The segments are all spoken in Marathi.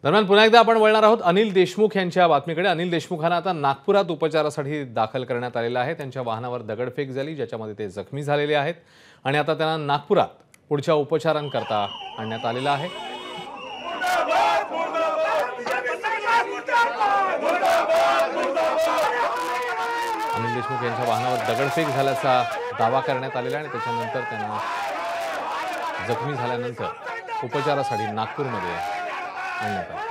दरम्यान पुन्हा एकदा आपण वळणार आहोत अनिल देशमुख यांच्या बातमीकडे। अनिल देशमुखांना आता नागपुरात उपचारासाठी दाखल करण्यात आलेलं आहे। त्यांच्या वाहनावर दगडफेक झाली, ज्याच्यामध्ये ते जखमी झालेले आहेत आणि आता त्यांना नागपुरात पुढच्या उपचारांकरता आणण्यात आलेलं आहे। अनिल देशमुख यांच्या वाहनावर दगडफेक झाल्याचा दावा करण्यात आलेला आहे आणि त्याच्यानंतर त्यांना जखमी झाल्यानंतर उपचारासाठी नागपूरमध्ये आणण्यात आले।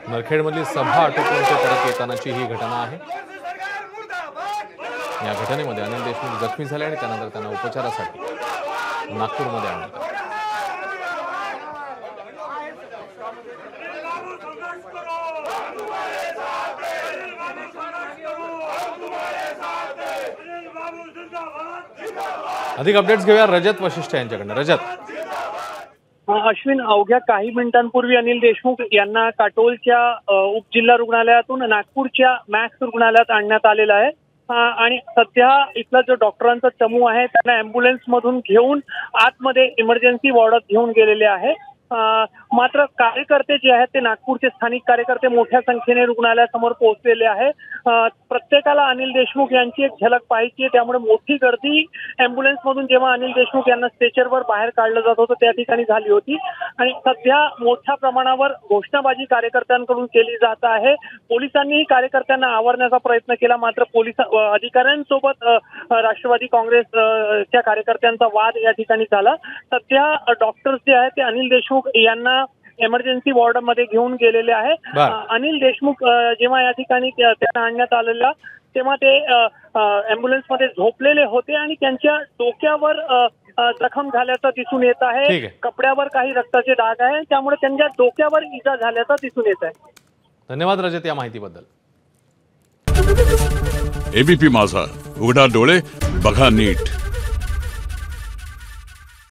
नरखेडमधली सभा आटोपून ते परत येतानाची ही घटना आहे। या घटनेमध्ये अनिल देशमुख जखमी झाले आणि त्यानंतर त्यांना उपचारासाठी नागपूरमध्ये आणण्यात आले। अधिक अपडेट्स घेऊया रजत वशिष्ठ यांच्याकडून। रजत, अश्विन, अवघ्या काही मिनिटांपूर्वी अनिल देशमुख यांना काटोलच्या उपजिल्हा रुग्णालयातून नागपूरच्या मॅक्स रुग्णालयात आणण्यात आलेलं आहे आणि सध्या इथला जो डॉक्टरांचा चमू आहे त्यांना अँब्युलन्स मधून घेऊन आतमध्ये इमर्जन्सी वॉर्डात घेऊन गेलेले आहे। मात्र कार्यकर्ते जे आहेत ते नागपूरचे स्थानिक कार्यकर्ते मोठ्या संख्येने रुग्णालयासमोर पोहोचलेले आहे। प्रत्येकाला अनिल देशमुख यांची एक झलक पाहायची आहे, त्यामुळे मोठी गर्दी अँब्युलन्स मधून जेव्हा अनिल देशमुख यांना स्ट्रेचरवर बाहेर काढलं जात होतं त्या ठिकाणी झाली होती आणि सध्या मोठ्या प्रमाणावर घोषणाबाजी कार्यकर्त्यांकडून केली जात आहे। पोलिसांनीही कार्यकर्त्यांना आवरण्याचा प्रयत्न केला, मात्र पोलीस अधिकाऱ्यांसोबत राष्ट्रवादी काँग्रेसच्या कार्यकर्त्यांचा वाद या ठिकाणी झाला। सध्या डॉक्टर्स जे आहेत ते अनिल देशमुख यांना इमर्जन्सी वॉर्ड मध्ये घेऊन गेलेले आहे। अनिल देशमुख जेव्हा या ठिकाणी त्यांना आणण्यात आलेला तेव्हा ते अँब्युलन्स मध्ये झोपलेले होते आणि त्यांच्या डोक्यावर जखम झाल्याचं दिसून येत आहे। कपड्यावर काही रक्ताचे डाग आहे, त्यामुळे त्यांच्या डोक्यावर इजा झाल्याचं दिसून येत आहे। धन्यवाद रजत या माहितीबद्दल। एबीपी माझा, उघडा डोळे बघा नीट।